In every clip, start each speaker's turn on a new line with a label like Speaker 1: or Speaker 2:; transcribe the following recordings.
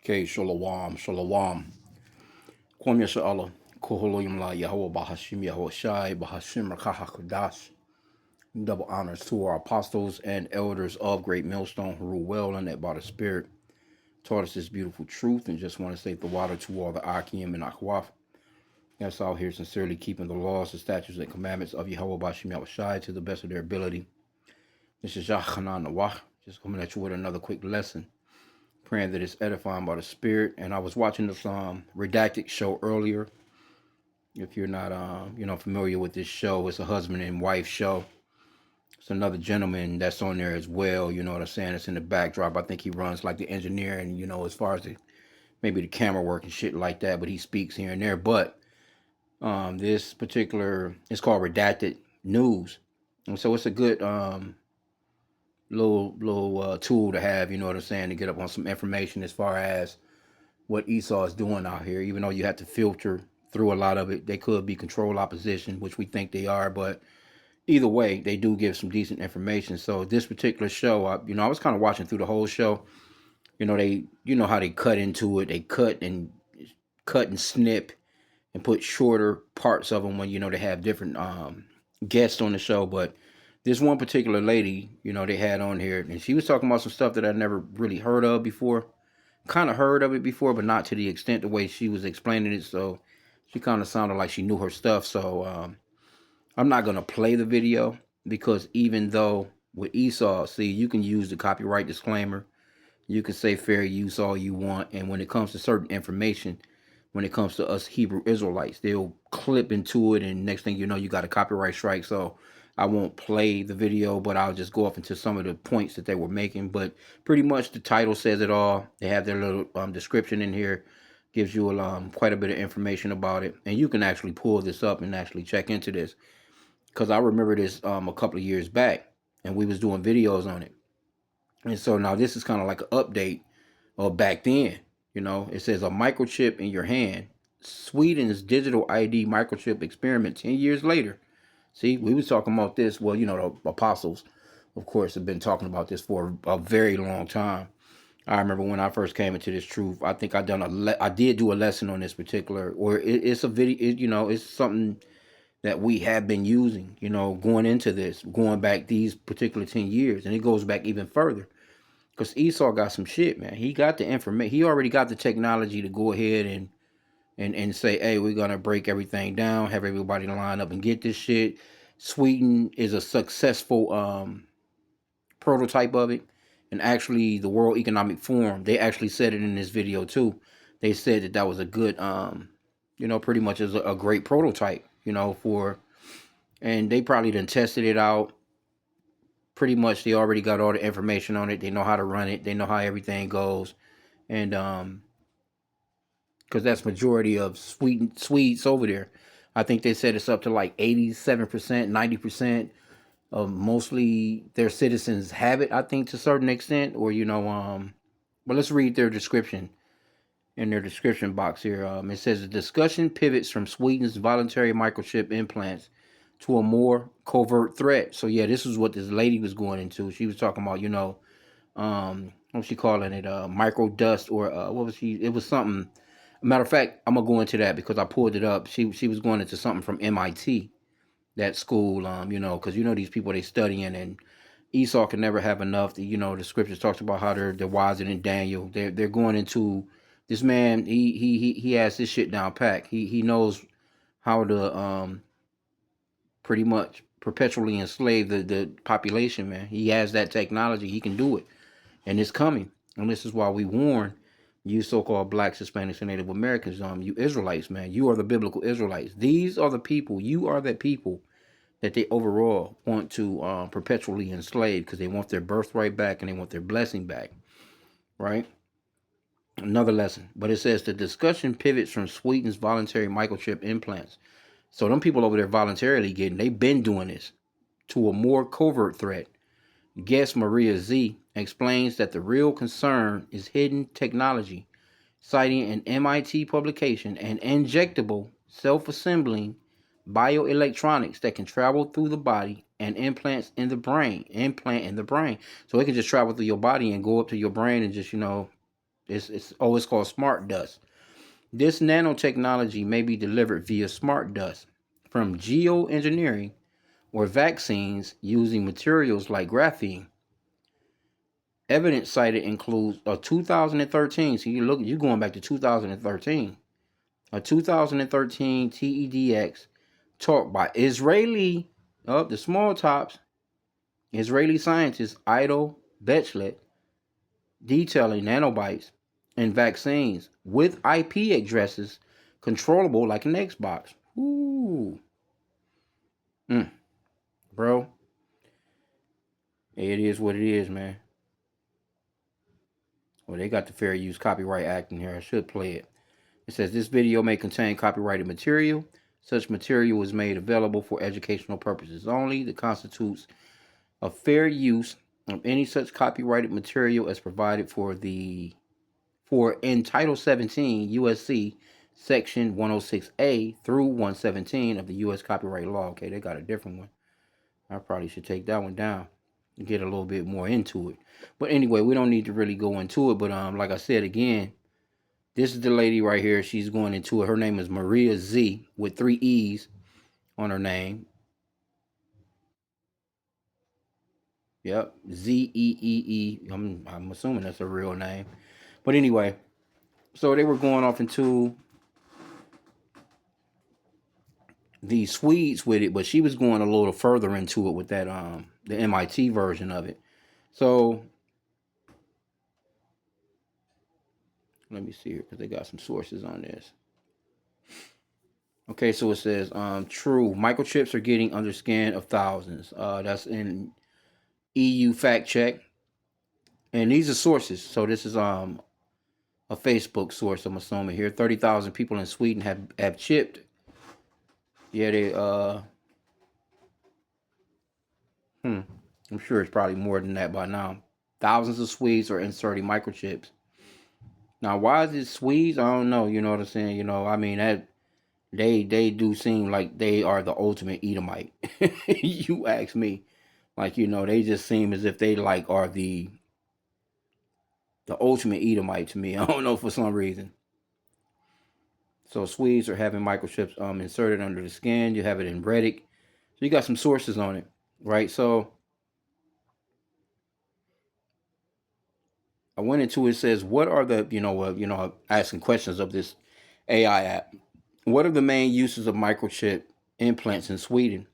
Speaker 1: Okay, shalom, shalom. Kwam Yasha Allah, Koholoyim La Yahweh Bahashim Yahweh Shai, Bahashim Rakaha Kodash. Double honors to our apostles and elders of Great Millstone who rule well and that by the Spirit taught us this beautiful truth. And just want to say the water to all the H.I.M and Akhwaf. That's all here sincerely keeping the laws, the statutes, and commandments of Yahweh Bahashim Yahweh Shai to the best of their ability. This is Yachanan Nawah, just coming at you with another quick lesson. Praying that it's edifying by the Spirit. And I was watching this redacted show earlier. If you're not familiar with this show, it's a husband and wife show. It's another gentleman that's on there as well. You know what I'm saying? It's in the backdrop. I think he runs like the engineer and as far as maybe the camera work and shit like that. But he speaks here and there. But this particular, it's called Redacted News, and so it's a good little tool to have, you know what I'm saying, to get up on some information as far as what Esau is doing out here. Even though you have to filter through a lot of it, they could be controlled opposition, which we think they are, but either way, they do give some decent information. So this particular show, I was kind of watching through the whole show. They, how they cut into it. They cut and snip and put shorter parts of them when they have different guests on the show. But this one particular lady, they had on here, and she was talking about some stuff that I never really heard of before. Kind of heard of it before, but not to the extent the way she was explaining it. So she kind of sounded like she knew her stuff. So I'm not gonna play the video because even though with Esau, see, you can use the copyright disclaimer, you can say fair use all you want, and when it comes to certain information, when it comes to us Hebrew Israelites, they'll clip into it, and next thing you know, you got a copyright strike. So I won't play the video, but I'll just go off into some of the points that they were making. But pretty much the title says it all. They have their little description in here, gives you quite a bit of information about it, and you can actually pull this up and actually check into this, because I remember this a couple of years back, and we was doing videos on it. And so now this is kind of like an update of back then. It says a microchip in your hand. Sweden's digital ID microchip experiment 10 years later. See, we was talking about this. Well, the apostles, of course, have been talking about this for a very long time. I remember when I first came into this truth. I think I did do a lesson on this particular, or it's a video. It's something that we have been using. Going into this, going back these particular 10 years, and it goes back even further. Because Esau got some shit, man. He got the information. He already got the technology to go ahead and say, hey, we're going to break everything down, have everybody line up and get this shit. Sweden is a successful prototype of it. And actually, the World Economic Forum, they actually said it in this video, too. They said that was a good, pretty much is a great prototype, and they probably done tested it out. Pretty much they already got all the information on it. They know how to run it. They know how everything goes. And because that's majority of Swedes over there. I think they said it's up to like 87%, 90% of mostly their citizens have it, I think, to a certain extent. Or but let's read their description in their description box here. It says the discussion pivots from Sweden's voluntary microchip implants to a more covert threat. So yeah, this is what this lady was going into. She was talking about, what was she calling it? Micro dust, or what was she? It was something. Matter of fact, I'm gonna go into that because I pulled it up. She was going into something from MIT, that school. Because these people, they studying, and Esau can never have enough. The scriptures talks about how they're wiser than Daniel. They're going into this man. He has this shit down pat. He knows how to pretty much perpetually enslave the population, man. He has that technology. He can do it. And it's coming. And this is why we warn you so-called blacks, Hispanics, and Native Americans, you Israelites, man. You are the biblical Israelites. These are the people. You are the people that they overall want to perpetually enslave, because they want their birthright back and they want their blessing back, right? Another lesson. But it says the discussion pivots from Sweden's voluntary microchip implants. So them people over there voluntarily they've been doing this, to a more covert threat. Guest Maria Z explains that the real concern is hidden technology, citing an MIT publication, and injectable, self-assembling bioelectronics that can travel through the body and implant in the brain. So it can just travel through your body and go up to your brain and just, It's called smart dust. This nanotechnology may be delivered via smart dust from geoengineering or vaccines using materials like graphene. Evidence cited includes a 2013. So you're going back to 2013. A 2013 TEDx talk by the small tops, Israeli scientist Ido Betchlet, detailing nanobites and vaccines with IP addresses controllable like an Xbox. Ooh, bro, it is what it is, man. Well, they got the Fair Use Copyright Act in here. I should play it. It says this video may contain copyrighted material. Such material is made available for educational purposes only. That constitutes a fair use of any such copyrighted material as provided for in Title 17 USC Section 106A through 117 of the U.S. Copyright Law. Okay, they got a different one. I probably should take that one down and get a little bit more into it. But anyway, we don't need to really go into it. But like I said again, this is the lady right here. She's going into it. Her name is Maria Z with 3 E's on her name. Yep, Zeee. I'm assuming that's her real name. But anyway, so they were going off into the Swedes with it, but she was going a little further into it with that the MIT version of it. So let me see here because they got some sources on this. Okay, so it says true microchips are getting under scan of thousands. That's in EU fact check, and these are sources. So this is a Facebook source. I'm assuming here 30,000 people in Sweden have chipped. Yeah, they I'm sure it's probably more than that by now. Thousands of Swedes are inserting microchips. Now, why is it Swedes? I don't know. You know what I'm saying? I mean that they do seem like they are the ultimate Edomite. You ask me. Like, they just seem as if they like are the ultimate Edomite to me. I don't know for some reason. So Swedes are having microchips inserted under the skin. You have it in Reddit. So you got some sources on it, right? So I went into it. Says what are the asking questions of this AI app. What are the main uses of microchip implants in Sweden?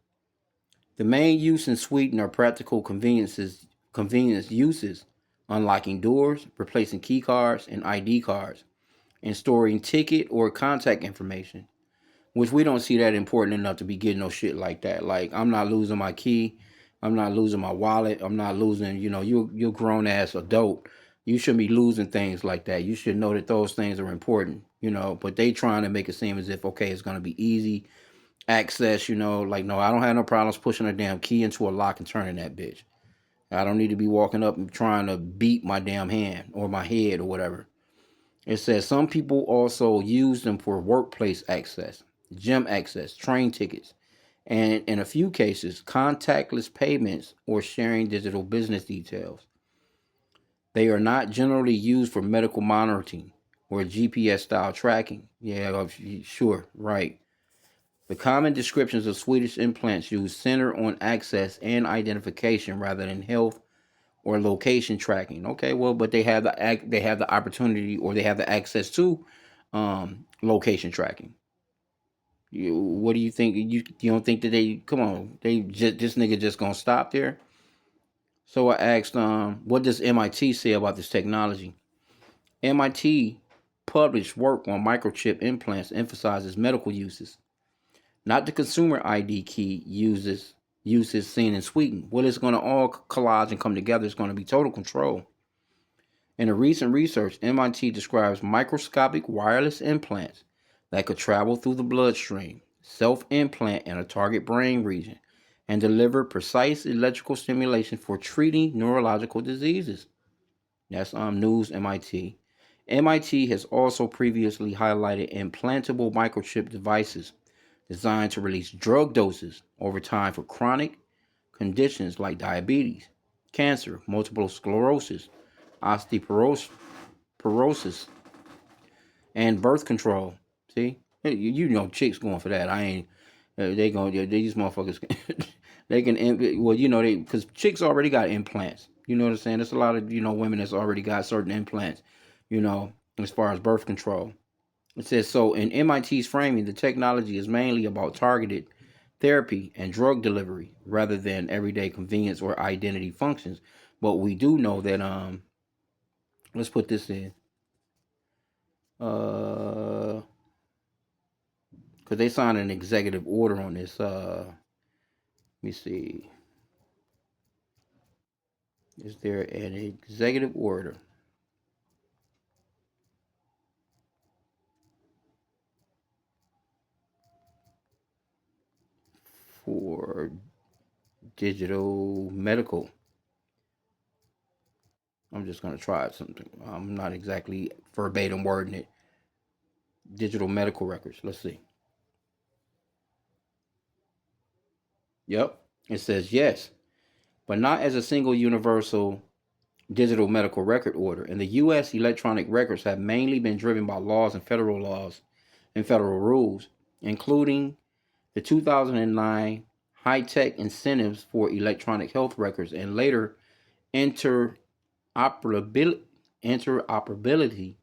Speaker 1: The main use in Sweden are practical convenience uses, unlocking doors, replacing key cards and ID cards, and storing ticket or contact information. Which we don't see that important enough to be getting no shit like that. Like I'm not losing my key, I'm not losing my wallet, I'm not losing. You're grown ass adult. You shouldn't be losing things like that. You should know that those things are important. But they trying to make it seem as if okay, it's gonna be easy access. Like no, I don't have no problems pushing a damn key into a lock and turning that bitch. I don't need to be walking up and trying to beat my damn hand or my head or whatever. It says some people also use them for workplace access, gym access, train tickets, and in a few cases, contactless payments or sharing digital business details. They are not generally used for medical monitoring or GPS style tracking. Yeah, sure, right. The common descriptions of Swedish implants use center on access and identification rather than health or location tracking. Okay, well, but they have the opportunity or they have the access to location tracking. What do you think? You don't think that they come on? They just this nigga just gonna stop there? So I asked, what does MIT say about this technology? MIT published work on microchip implants emphasizes medical uses, not the consumer ID key uses seen in Sweden. What is going to all collage and come together is going to be total control. In a recent research, MIT describes microscopic wireless implants that could travel through the bloodstream, self-implant in a target brain region, and deliver precise electrical stimulation for treating neurological diseases. That's News MIT. MIT has also previously highlighted implantable microchip devices designed to release drug doses over time for chronic conditions like diabetes, cancer, multiple sclerosis, osteoporosis, osteoporosis, and birth control. See, hey, you know, chicks going for that. I ain't. They going. These motherfuckers. They can. Well, you know, they because chicks already got implants. You know what I'm saying? There's a lot of women that's already got certain implants. You know, as far as birth control. It says so in MIT's framing, the technology is mainly about targeted therapy and drug delivery rather than everyday convenience or identity functions. But we do know that let's put this in. Because they signed an executive order on this. Let me see. Is there an executive order for digital medical? I'm just gonna try something. I'm not exactly verbatim wording it. Digital medical records. Let's see. Yep. It says yes, but not as a single universal digital medical record order. In the U.S., electronic records have mainly been driven by laws and federal rules, including the 2009 High Tech Incentives for Electronic Health Records and later interoperability, interoperability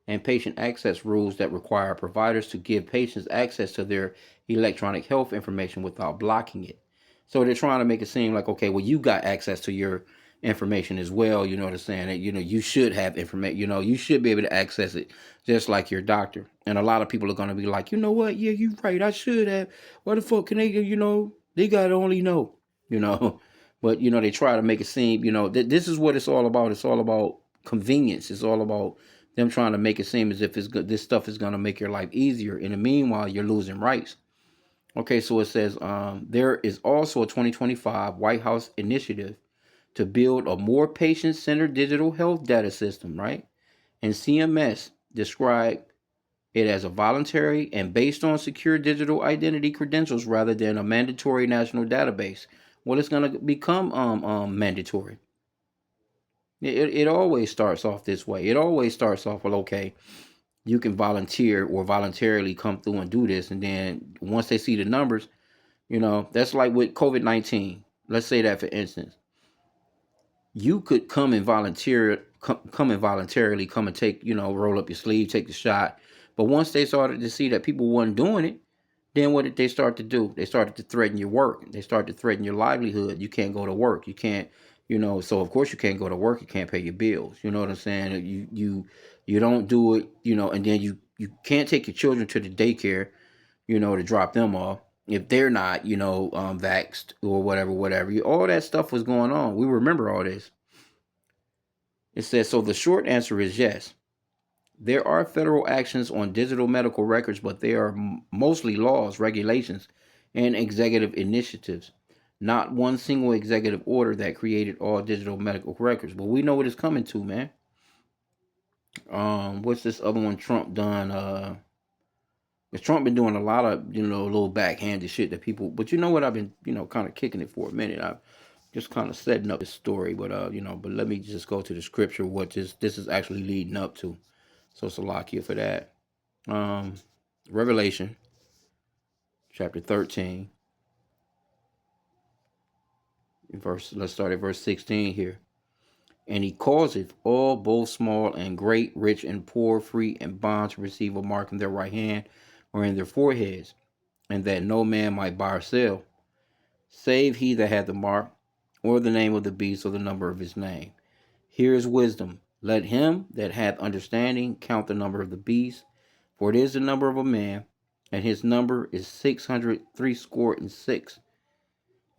Speaker 1: and patient access rules that require providers to give patients access to their electronic health information without blocking it. So they're trying to make it seem like, okay, well, you got access to your information as well. You know what I'm saying? That, you should have information. You should be able to access it just like your doctor. And a lot of people are going to be like, you know what? Yeah, you're right. I should have. Why the fuck can they, they got to only know, you know? But, they try to make it seem, this is what it's all about. It's all about convenience. It's all about them trying to make it seem as if it's good. This stuff is going to make your life easier. In the meanwhile, you're losing rights. Okay, so it says there is also a 2025 White House initiative to build a more patient-centered digital health data system, right? And CMS described it as a voluntary and based on secure digital identity credentials rather than a mandatory national database. Well, it's going to become mandatory. It always starts off this way. It always starts off with, okay, you can volunteer or voluntarily come through and do this. And then once they see the numbers, that's like with COVID-19. Let's say that for instance, you could come and voluntarily come and take, roll up your sleeve, take the shot. But once they started to see that people wasn't doing it, then what did they start to do? They started to threaten your work. They started to threaten your livelihood. You can't go to work. You can't, so of course you can't go to work. You can't pay your bills. You know what I'm saying? You don't do it, and then you can't take your children to the daycare, to drop them off if they're not, vaxxed or whatever. All that stuff was going on. We remember all this. It says, so the short answer is yes. There are federal actions on digital medical records, but they are mostly laws, regulations, and executive initiatives, not one single executive order that created all digital medical records. But we know what it's coming to, man. What's this other one Trump done? Because Trump been doing a lot of, little backhanded shit that people. But you know what? I've been, kind of kicking it for a minute. I've just kind of setting up this story, but but let me just go to the scripture. What this is actually leading up to. So Salakia for that. Um, Revelation chapter 13, verse. Let's start at verse 16 here. And he causeth all, both small and great, rich and poor, free and bond, to receive a mark in their right hand or in their foreheads, and that no man might buy or sell, save he that had the mark, or the name of the beast, or the number of his name. Here is wisdom. Let him that hath understanding count the number of the beast, for it is the number of a man, and his number is 636.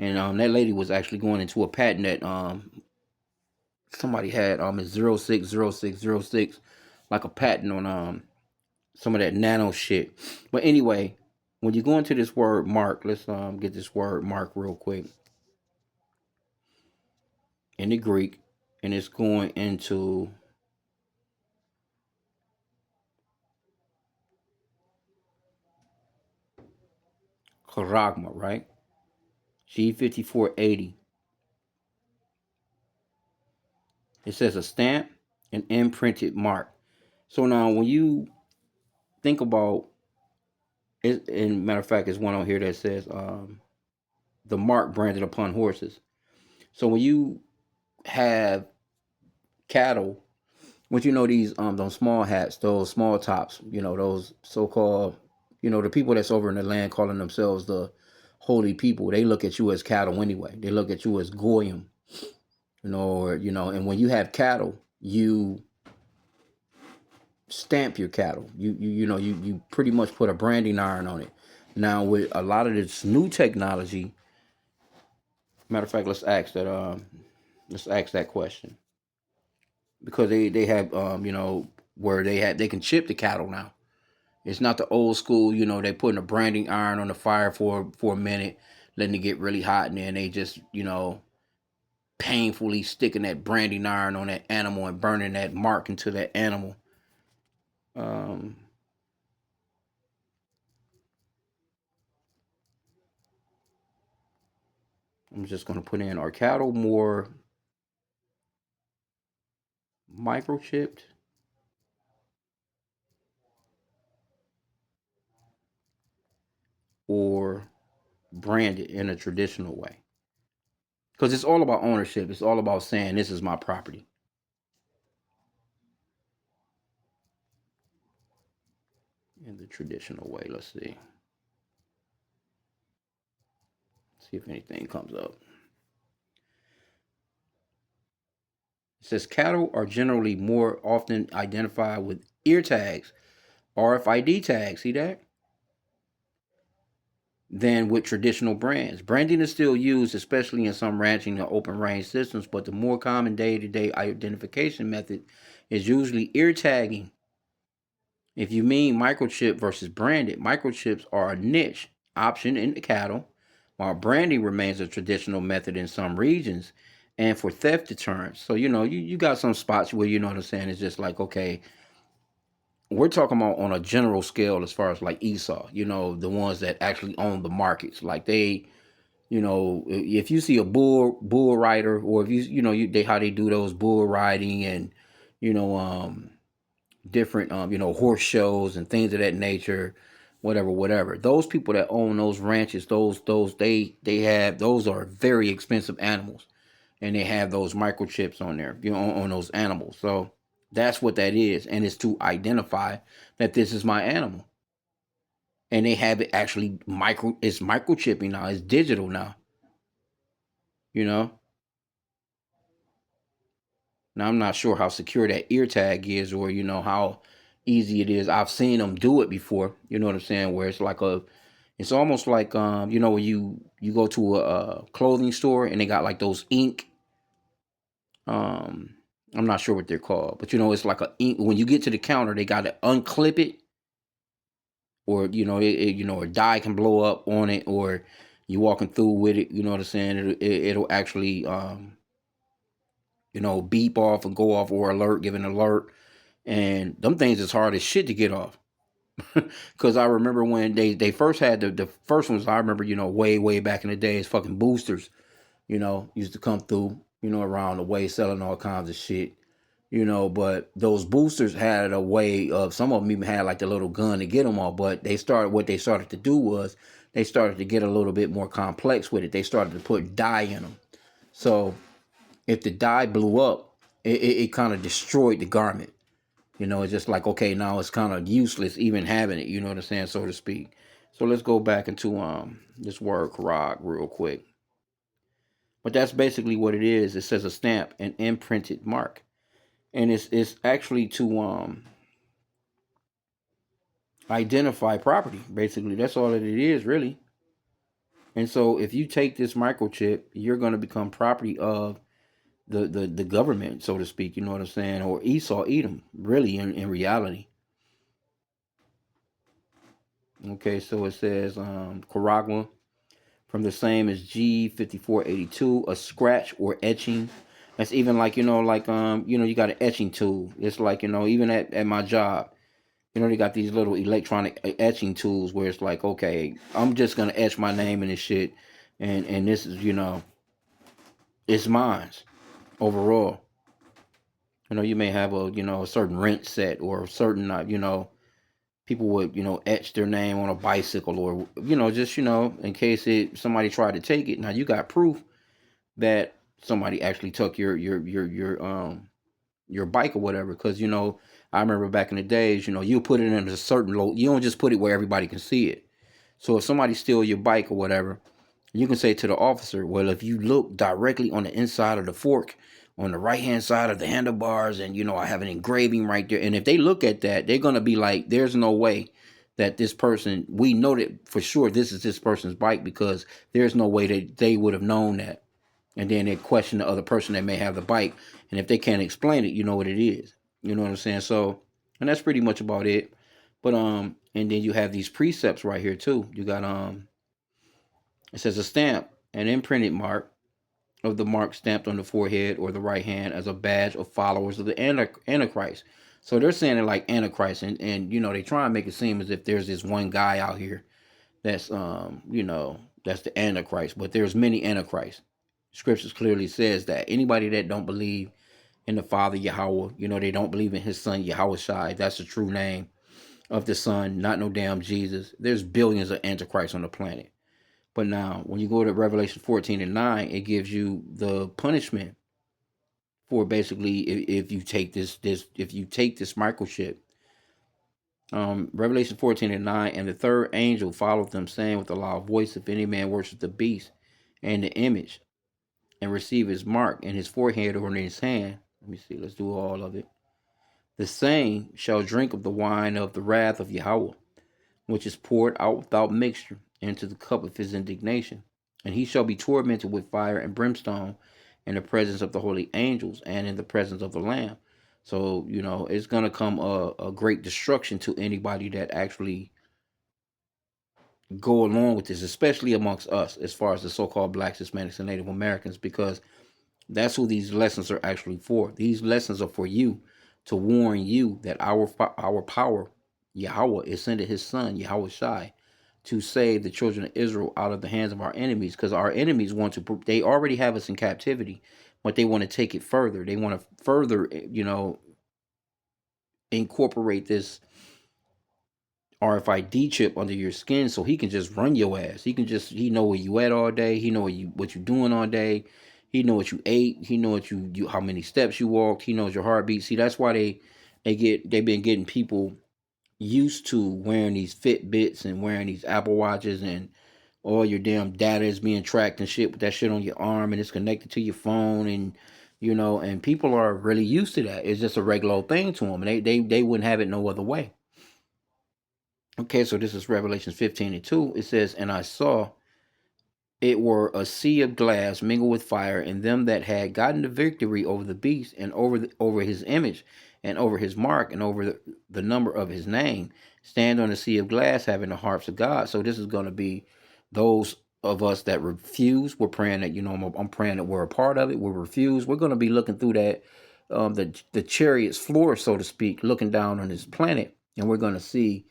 Speaker 1: And that lady was actually going into a patent that somebody had is 060606, like a patent on some of that nano shit. But anyway, when you go into this word mark, let's get this word mark real quick in the Greek, and it's going into charagma, right? G5480. It says a stamp, an imprinted mark. So now when you think about it, and matter of fact, there's one on here that says the mark branded upon horses. So when you have cattle, what you know these those small hats, those small tops, those so called, the people that's over in the land calling themselves the holy people, they look at you as cattle anyway. They look at you as goyim, or and when you have cattle, you stamp your cattle. You pretty much put a branding iron on it. Now with a lot of this new technology, matter of fact, let's ask that question because they have where they can chip the cattle now. It's not the old school, they putting a branding iron on the fire for a minute, letting it get really hot, and then they just painfully sticking that branding iron on that animal and burning that mark into that animal. Um, I'm just gonna put in, are cattle more microchipped or branded in a traditional way? Because it's all about ownership. It's all about saying this is my property in the traditional way. Let's see if anything comes up. It says cattle are generally more often identified with ear tags, RFID tags, see that? Than with traditional brands. Branding is still used, especially in some ranching and open range systems, but the more common day to day identification method is usually ear tagging. If you mean microchip versus branded, microchips are a niche option in the cattle, while branding remains a traditional method in some regions and for theft deterrence. So, you got some spots where, what I'm saying, it's just like, okay, we're talking about on a general scale as far as like Esau, the ones that actually own the markets. Like they, if you see a bull rider, or if they how they do those bull riding and, you know, um, different horse shows and things of that nature, whatever, those people that own those ranches, those they have, those are very expensive animals, and they have those microchips on there, on those animals. So that's what that is, and it's to identify that this is my animal. And they have it actually it's microchipping now, it's digital now, you know now I'm not sure how secure that ear tag is, or how easy it is. I've seen them do it before, you know what I'm saying, where it's almost like when you go to a clothing store and they got like those ink, um I'm not sure what they're called, but it's like a ink. When you get to the counter, they got to unclip it, or a dye can blow up on it, or you walking through with it, you know what I'm saying, it'll actually beep off and go off, or alert, give an alert. And them things is hard as shit to get off. Because I remember when they first had the first ones. I remember, way back in the days, fucking boosters, used to come through, around the way selling all kinds of shit. But those boosters had a way of, some of them even had like the little gun to get them all. But what they started to do was they started to get a little bit more complex with it. They started to put dye in them. So if the dye blew up, it kind of destroyed the garment. It's just like, okay, now it's kind of useless even having it, you know what I'm saying, so to speak. So let's go back into this word karag real quick. But that's basically what it is. It says a stamp, an imprinted mark. And it's actually to identify property. Basically, that's all that it is, really. And so if you take this microchip, you're going to become property of the government, so to speak, you know what I'm saying, or Esau Edom, really, in reality. Okay, so it says Caragua, from the same as G5482, a scratch or etching. That's even like, you got an etching tool. It's like, even at my job, they got these little electronic etching tools where it's like, okay, I'm just gonna etch my name in this shit, and this is, it's mine overall. You may have a certain rent set or a certain, people would, etch their name on a bicycle or, just, in case somebody tried to take it. Now you got proof that somebody actually took your bike or whatever. Because, I remember back in the days, you put it in a certain low, you don't just put it where everybody can see it. So if somebody steal your bike or whatever, you can say to the officer, well, if you look directly on the inside of the fork, on the right hand side of the handlebars, and I have an engraving right there. And if they look at that, they're gonna be like, there's no way that this person, we know that for sure this is this person's bike, because there's no way that they would have known that. And then they question the other person that may have the bike. And if they can't explain it, you know what it is. You know what I'm saying? So, and that's pretty much about it. But and then you have these precepts right here too. You got it says a stamp, an imprinted mark of the mark stamped on the forehead or the right hand as a badge of followers of the Antichrist. So they're saying it like Antichrist, and they try and make it seem as if there's this one guy out here that's that's the Antichrist, but there's many Antichrists. Scriptures clearly says that anybody that don't believe in the Father Yahweh, they don't believe in His Son Yahweh Shai. That's the true name of the Son, not no damn Jesus. There's billions of Antichrists on the planet. But now, when you go to Revelation 14 and 9, it gives you the punishment for basically if you take this microchip. Revelation 14 and 9, and the third angel followed them, saying with a loud voice, if any man worship the beast and the image, and receive his mark in his forehead or in his hand. Let me see, let's do all of it. The same shall drink of the wine of the wrath of Yahweh, which is poured out without mixture into the cup of his indignation. And he shall be tormented with fire and brimstone in the presence of the holy angels and in the presence of the Lamb. So, it's going to come a great destruction to anybody that actually go along with this, especially amongst us, as far as the so-called blacks, Hispanics, and Native Americans, because that's who these lessons are actually for. These lessons are for you, to warn you that our power, Yahweh, is sending His Son, Yahweh Shai, to save the children of Israel out of the hands of our enemies. Because our enemies they already have us in captivity, but they want to take it further. They want to further, incorporate this RFID chip under your skin, so he can just run your ass. He know where you at all day. He know what you doing all day. He know what you ate. He know what you how many steps you walked. He knows your heartbeat. See, that's why they've been getting people used to wearing these Fitbits and wearing these Apple Watches, and all your damn data is being tracked and shit with that shit on your arm, and it's connected to your phone, and and people are really used to that. It's just a regular old thing to them, and they wouldn't have it no other way. Okay, so this is Revelation 15 and 2. It says, and I saw it were a sea of glass mingled with fire, and them that had gotten the victory over the beast, and over his image, and over his mark, and over the number of his name, stand on the sea of glass, having the harps of God. So this is going to be those of us that refuse. We're praying that, I'm praying that we're a part of it. We're refused. We're going to be looking through that, the chariot's floor, so to speak, looking down on this planet, and we're going to see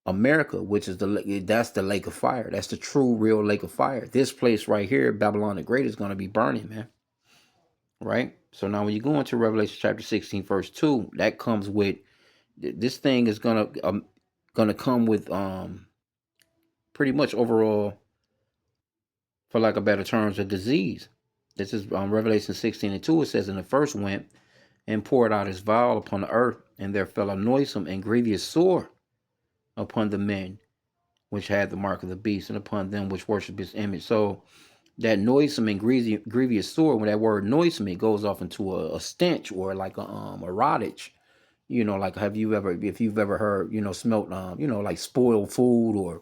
Speaker 1: America, which is that's the lake of fire. That's the true, real lake of fire. This place right here, Babylon the Great, is going to be burning, man. Right? So now when you go into Revelation chapter 16, verse 2, that comes with, this thing is gonna come with pretty much overall, for lack of better terms, a disease. This is Revelation 16 and 2. It says, and the first went and poured out his vial upon the earth, and there fell a noisome and grievous sore upon the men which had the mark of the beast, and upon them which worship his image. So that noisome and grievous sore, when that word noisome, it goes off into a stench, or like a rottage. Like, if you've ever heard, smelt, like spoiled food or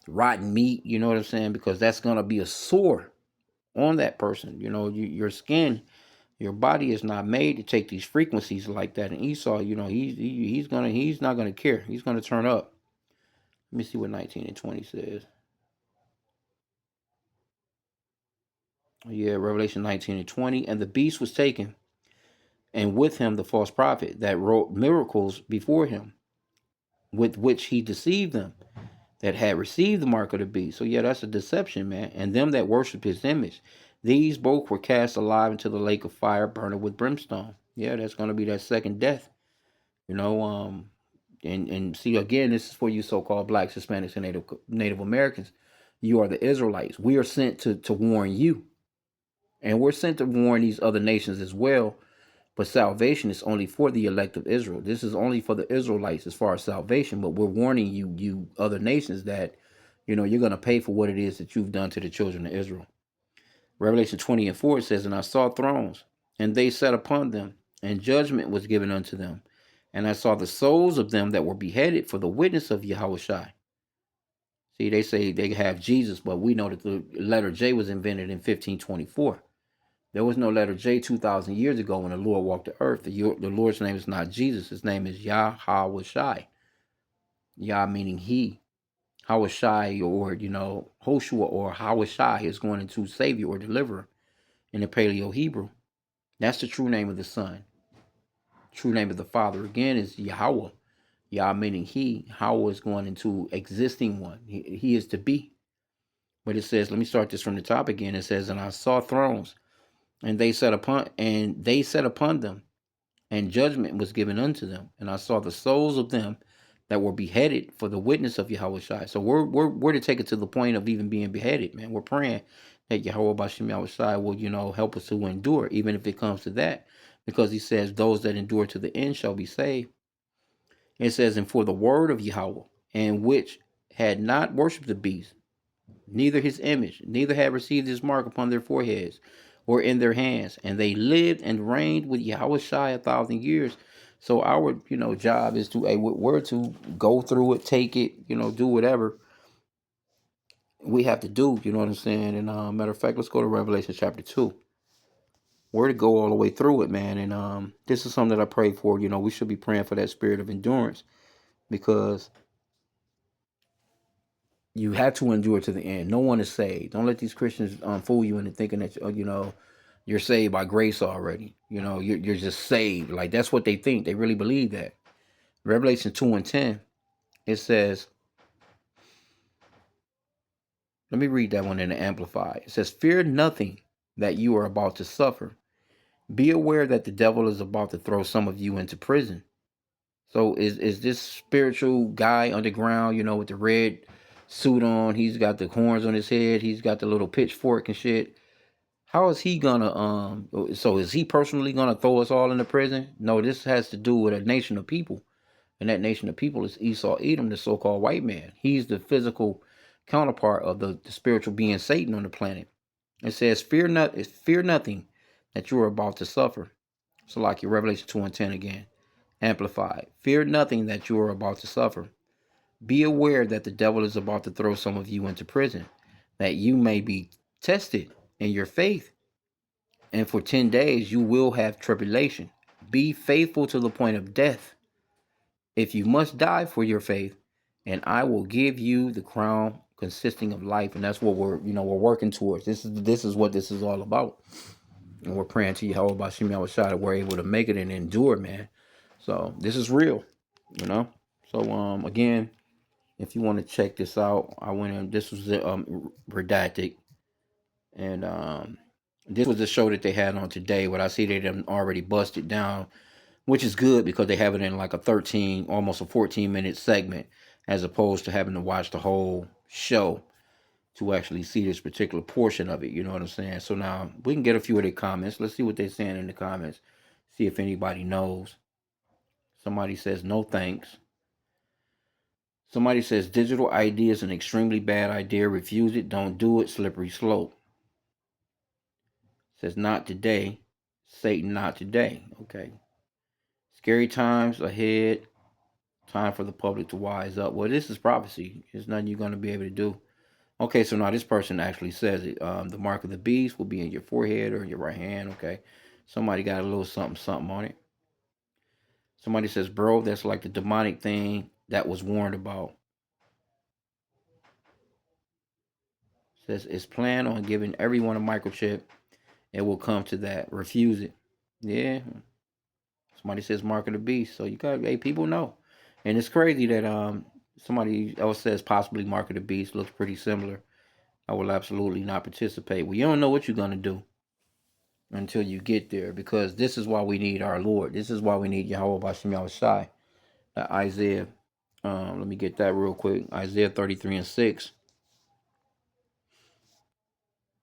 Speaker 1: rotten meat, you know what I'm saying? Because that's gonna be a sore on that person. Your skin, your body is not made to take these frequencies like that. And Esau, he's not gonna care. He's gonna turn up. Let me see what 19 and 20 says. Yeah, Revelation 19 and 20. And the beast was taken, and with him the false prophet that wrought miracles before him, with which he deceived them that had received the mark of the beast. So yeah, that's a deception, man. And them that worship his image, these both were cast alive into the lake of fire, burning with brimstone. Yeah, that's gonna be that second death. You know, and see again, this is for you so-called blacks, Hispanics, and Native Americans. You are the Israelites. We are sent to warn you, and we're sent to warn these other nations as well. But salvation is only for the elect of Israel. This is only for the Israelites as far as salvation. But we're warning you, you other nations, that you're going to pay for what it is that you've done to the children of Israel. Revelation 20:4 says, "And I saw thrones, and they sat upon them, and judgment was given unto them. And I saw the souls of them that were beheaded for the witness of Yahushua." See, they say they have Jesus, but we know that the letter J was invented in 1524. There was no letter J 2,000 years ago when the Lord walked the earth. The Lord's name is not Jesus. His name is Yahweh. Yah meaning he. Hawashai, or Hoshua, or Hawashai is going into savior or deliverer in the Paleo Hebrew. That's the true name of the Son. True name of the Father again is Yahweh. Yah meaning he. Hawa is going into existing one. He is to be. But it says, let me start this from the top again. It says, "And I saw thrones, and they sat upon them, and judgment was given unto them. And I saw the souls of them that were beheaded for the witness of Yahushua." So we're to take it to the point of even being beheaded, man. We're praying that Yahweh Bashim Yahushua will, help us to endure, even if it comes to that. Because he says, "Those that endure to the end shall be saved." It says, "And for the word of Yahweh, and which had not worshipped the beast, neither his image, neither had received his mark upon their foreheads or in their hands, and they lived and reigned with Yahushua 1,000 years." So our, job is to, we're to go through it, take it, do whatever we have to do. You know what I'm saying? And matter of fact, let's go to Revelation chapter 2. We're to go all the way through it, man. And this is something that I pray for. We should be praying for that spirit of endurance, because you have to endure to the end. No one is saved. Don't let these Christians fool you into thinking that you're saved by grace already. You're just saved. Like, that's what they think. They really believe that. Revelation 2:10, it says, let me read that one in the Amplified. It says, "Fear nothing that you are about to suffer. Be aware that the devil is about to throw some of you into prison." So is this spiritual guy underground, with the red suit on? He's got the horns on his head. He's got the little pitchfork and shit. How is he gonna so is he personally gonna throw us all into prison? No, this has to do with a nation of people. And that nation of people is Esau Edom, the so-called white man. He's the physical counterpart of the spiritual being Satan on the planet. It says, fear nothing that you are about to suffer." So like your Revelation 2:10 again. Amplified. "Fear nothing that you are about to suffer. Be aware that the devil is about to throw some of you into prison, that you may be tested in your faith. And for 10 days you will have tribulation. Be faithful to the point of death, if you must die for your faith, and I will give you the crown consisting of life." And that's what we're working towards. This is what this is all about. And we're praying to Yahweh Bashim Yahushua that we're able to make it and endure, man. So this is real, you know. So again, if you want to check this out, I went in. This was redacted, and this was the show that they had on today. But I see they done already busted down, which is good, because they have it in like a 13, almost a 14-minute segment, as opposed to having to watch the whole show to actually see this particular portion of it. You know what I'm saying? So now we can get a few of their comments. Let's see what they're saying in the comments. See if anybody knows. Somebody says no thanks. Somebody says digital ID is an extremely bad idea. Refuse it. Don't do it. Slippery slope. Says not today. Satan, not today. Okay. Scary times ahead. Time for the public to wise up. Well, this is prophecy. There's nothing you're going to be able to do. Okay, so now this person actually says it. The mark of the beast will be in your forehead or in your right hand. Okay. Somebody got a little something, something on it. Somebody says, bro, that's like the demonic thing that was warned about. Says it's planned on giving everyone a microchip. It will come to that. Refuse it. Yeah. Somebody says mark of the beast. So you got, hey, people know. And it's crazy that somebody else says possibly mark of the beast. Looks pretty similar. I will absolutely not participate. Well, you don't know what you're gonna do. until you get there, because this is why we need our Lord. This is why we need Yahweh Bashem Yahushai. Isaiah, let me get that real quick. Isaiah 33 and 6.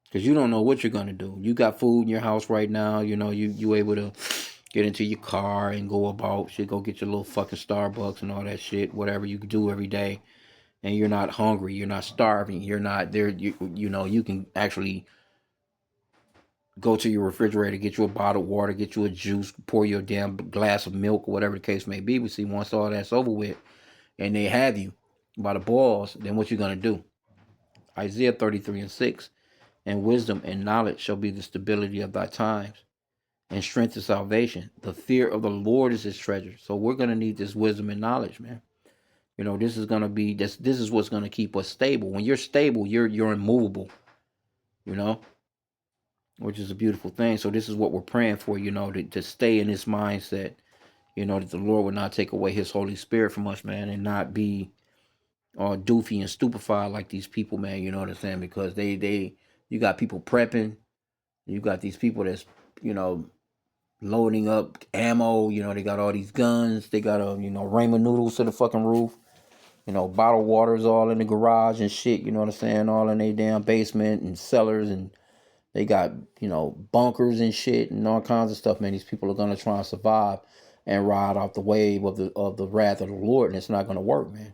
Speaker 1: Because you don't know what you're gonna do. You got food in your house right now. You able to get into your car and go about shit. Go get your little fucking Starbucks and all that shit. Whatever you do every day, and you're not hungry. You're not starving. You're not there. You can actually go to your refrigerator, get you a bottle of water, get you a juice, pour you a damn glass of milk, or whatever the case may be. But see, once all that's over with, and they have you by the balls, then what you gonna do? Isaiah 33 and 6. And wisdom and knowledge shall be the stability of thy times, and strength of salvation. The fear of the Lord is his treasure. So we're gonna need this wisdom and knowledge, man. This is gonna be this is what's gonna keep us stable. When you're stable, you're immovable, you know, which is a beautiful thing. So this is what we're praying for, to stay in this mindset, that the Lord will not take away his Holy Spirit from us, man, and not be all doofy and stupefied like these people, man, you know what I'm saying? Because you got people prepping, you got these people that's, you know, loading up ammo, they got all these guns, they got ramen noodles to the fucking roof, bottled waters all in the garage and shit, you know what I'm saying, all in their damn basement and cellars, and they got, bunkers and shit and all kinds of stuff, man. These people are gonna try and survive and ride off the wave of the wrath of the Lord, and it's not gonna work, man.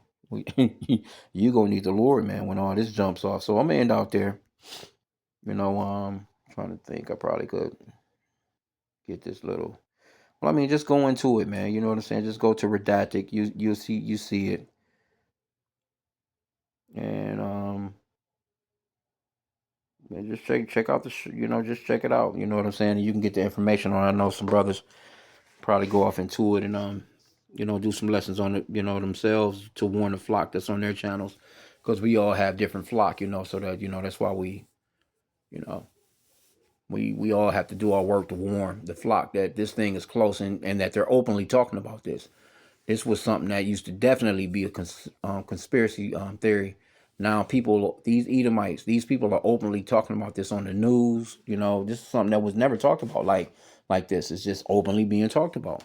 Speaker 1: You gonna need the Lord, man, when all this jumps off. So I'm gonna end out there. Trying to think. I probably could get this little. Well, I mean, just go into it, man. You know what I'm saying? Just go to redacted. You see it, and and just check out just check it out. You know what I'm saying? You can get the information on. I know some brothers probably go off into it and do some lessons on it, themselves, to warn the flock that's on their channels, because we all have different flock, so that that's why you know we all have to do our work to warn the flock that this thing is close, and that they're openly talking about this. This was something that used to definitely be a conspiracy theory. Now these Edomites, these people are openly talking about this on the news. This is something that was never talked about like this. It's just openly being talked about.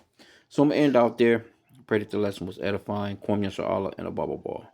Speaker 1: So I'm gonna end out there. Pray that the lesson was edifying. Kwam Yasha Allah and a bubble ball.